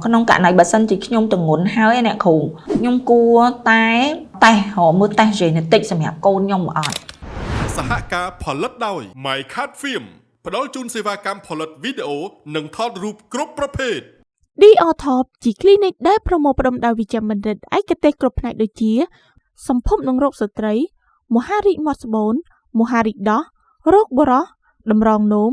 ក្នុងករណីបើសិនជាខ្ញុំទងន់ហើយអ្នកគ្រូខ្ញុំគួរតែតេស្តមើលតេស្ត genetic សម្រាប់កូនខ្ញុំអត់សហការផលិតដោយ MyCat Film ផ្ដល់ជូនសេវាកម្មផលិតវីដេអូនិងថតរូបគ្រប់ប្រភេទ DOTOP ជា clinic ដែលប្រមូលផ្ដុំដោយវិជ្ជបណ្ឌិតឯកទេសគ្រប់ផ្នែកដូចជាសម្ភពនិងរោគស្ត្រីមហារីកមាត់ស្បូនមហារីកដោះរោគបុរសតម្រងនោម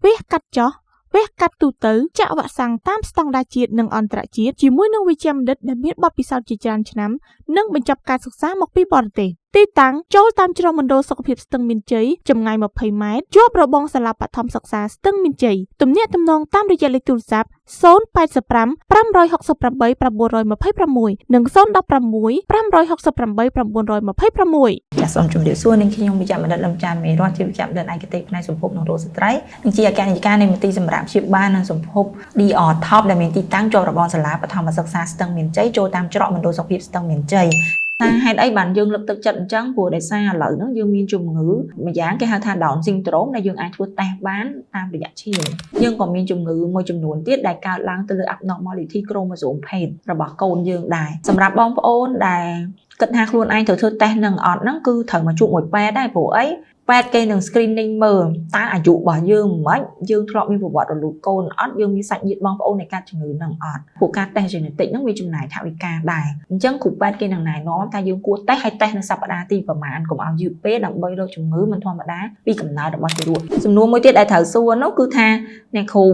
វះកាត់ចោះវះកាត់ទូទៅចាក់វ៉ាក់សាំងតាមស្តង់ដារជាតិនិងអន្តរជាតិជាមួយនឹងវិជ្ជាបណ្ឌិតដែលមានបទពិសោធន៍ជាច្រើនឆ្នាំនិងបញ្ចប់ការសិក្សាមកពីបរទេសទីតាំងចូលតាមច្រកមណ្ឌលសុខភាពស្ទឹងមានជ័យចម្ងាយ20ម៉ែត្រជាប់របងសាលាបឋមសិក្សាស្ទឹងមានជ័យទំនាក់ទំនងតាមរយៈលេខទូរស័ព្ទ085 568 926និង016 568 926ចាសសូមជម្រាបសួរនឹងខ្ញុំវិជ្ជបណ្ឌិតលំចានមេរតជាវិជ្ជបណ្ឌិតឯកទេសផ្នែកសម្ភពនិងរោគស្ត្រីនិងជាអគ្គនាយិកានៃមន្ទីរសម្រាប់ព្យាបាលនិងសម្ភព DOTOP ដែលមានទីតាំងជាប់របងសាលាបឋមសិក្សាស្ទឹងមានជ័យចូលតាមច្រកមណ្ឌលសុខភាពស្ទឹងមានជ័យថាហេតុអីបានយើងលើកទឹកចិត្តអញ្ចឹងព្រោះដោយសារឥឡូវហ្នឹងយើងមានជំងឺម្យ៉ាងគេហៅថា Down syndrome ដែលយើងអាចធ្វើតេស្តបានតាមរយៈឈាមយើងក៏មានជំងឺមួយចំនួនទៀតដែលកើតឡើងទៅលើ abnormality chromosome ភេទរបស់កូនយើងដែរសម្រាប់បងប្អូនដែលគិតថាខ្លួនឯងត្រូវធ្វើតេស្តនឹងអត់ហ្នឹងគឺត្រូវមកជួបមួយពេទ្យដែរព្រោះអីពេទ្យគេនឹង screening មើលតើអាយុរបស់យើងមិនយើងធ្លាប់មានប្រវត្តិរលូតកូនអត់យើងមានសាច់ញាតិបងប្អូននៃការជំងឺនឹងអត់ពួកការតេស្ត genetic ហ្នឹងវាចំណាយថវិកាដែរអញ្ចឹងគ្រូពេទ្យគេនឹងណែនាំថាយើងគួរតេស្តហើយតេស្តនៅសប្តាហ៍ទីប្រមាណកុំឲ្យយឺតពេកដើម្បីរកជំងឺមិនធម្មតាពីកំណើតរបស់ទារកសំណួរមួយទៀតដែលត្រូវសួរនោះគឺថាអ្នកគ្រូ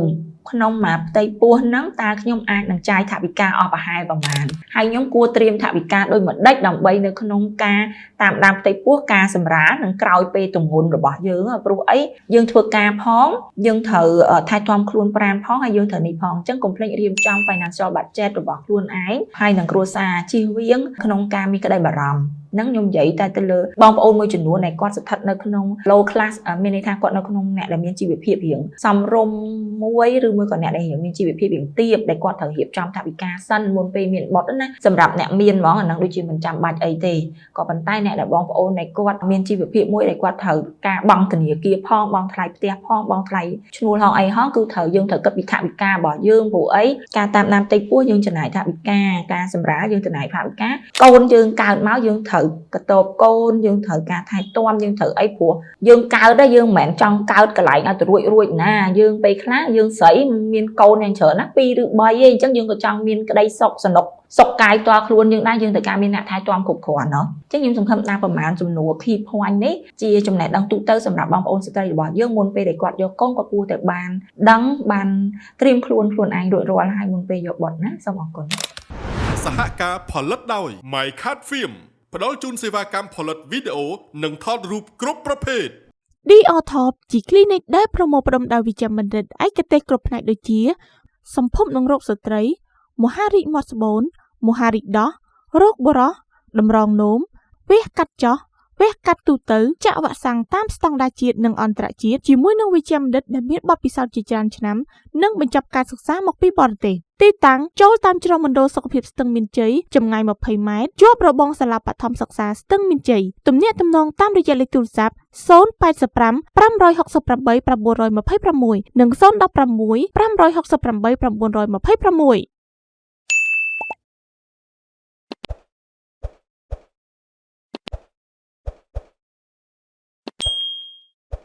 ក្នុងមួយផ្ទៃពោះហ្នឹងតើខ្ញុំអាចនឹងចាយថវិកាអស់ប្រហែលប្រមាណហើយខ្ញុំគួរត្រៀមថវិកាដោយមួយដេចដើម្បីនៅក្នុងការតាមដានផ្ទៃពោះការសម្រាលនិងក្រោយពេលទម្ងន់របស់យើងព្រោះអីយើងធ្វើការផងយើងត្រូវថែទាំខ្លួនប្រាណផងហើយយើងត្រូវនេះផងអញ្ចឹងកុំភ្លេចរៀបចំ financial budget របស់ខ្លួនឯងហើយនឹងគ្រួសារជៀសវាងក្នុងការមានក្តីបារម្ភនឹងខ្ញុំនិយាយតែទៅលើបងប្អូនមួយចំនួនដែលគាត់ស្ថិតនៅក្នុង low class មានន័យថាគាត់នៅក្នុងអ្នកដែលមានជីវភាពរៀងសមរម្យមួយឬមួយក៏អ្នកដែលរៀងមានជីវភាពរៀងទាបដែលគាត់ត្រូវរៀបចំថវិកាសិនមុនពេលមានបុត្រណាសម្រាប់អ្នកមានហ្មងអានឹងដូចជាមិនចាំបាច់អីទេក៏ប៉ុន្តែអ្នកដែលបងប្អូនដែលគាត់មានជីវភាពមួយដែលគាត់ត្រូវការបង់ធនាគារផងបង់ថ្លៃផ្ទះផងបង់ថ្លៃឈ្នួលហងអីហងគឺត្រូវយើងត្រូវគិតពីថវិការបស់យើងព្រោះអីការតាមដានផ្ទៃពោះយើងចំណាយថវិកាការសម្រាលយើងចំណាយថវិកាកូនយើងកើតមកយើងត្រូវកតបកូនយើងត្រូវការថែទាំយើងត្រូវអីព្រោះយើងកើតដែរយើងមិនមែនចង់កើតកន្លែងឲ្យទៅរួចណាយើងពេលខ្លះយើងស្រីមានកូនយ៉ាងច្រើនណា2ឬ3ឯងអញ្ចឹងយើងក៏ចង់មានក្តីសុខសនុកសុខកាយផ្ទាល់ខ្លួនយើងដែរយើងត្រូវការមានអ្នកថែទាំគ្រប់គ្រាន់អញ្ចឹងខ្ញុំសង្ឃឹមថាប្រមាណចំនួន key point នេះជាចំណេះដឹងទូទៅសម្រាប់បងប្អូនស្ត្រីរបស់យើងមុនពេលដែលគាត់យកកូនក៏គួរតែបានដឹងបានត្រៀមខ្លួនឯងរួចរាល់ហើយមុនពេលយកបុត្រណាសូមអរគុណសហការផលិតដោយ MyCat Filmផ្ដល់ជូនសេវាកម្មផលិតវីដេអូនិងថតរូបគ្រប់ប្រភេទ DOTOP ជា clinic ដែលប្រមូលផ្ដុំដោយវិជ្ជាបណ្ឌិតឯកទេសគ្រប់ផ្នែកដូចជាសម្ភពនិងរោគស្ត្រីមហារីកមាត់ស្បូនមហារីកដោះរោគបុរសតម្រងនោមវះកាត់ចោះវះកាត់ទូទៅចាក់វ៉ាក់សាំងតាមស្តង់ដារជាតិនិងអន្តរជាតិជាមួយនឹងវិជ្ជាបណ្ឌិតដែលមានបទពិសោធន៍ជាច្រើនឆ្នាំនិងបញ្ចប់ការសិក្សាមកពីបរទេសទីតាំងចូលតាមច្រកមណ្ឌលសុខភាពស្ទឹងមានជ័យចម្ងាយ20ម៉ែត្រជាប់របងសាលាបឋមសិក្សាស្ទឹងមានជ័យទំនាក់ទំនងតាមរយៈលេខទូរស័ព្ទ085 568 926និង016 568 926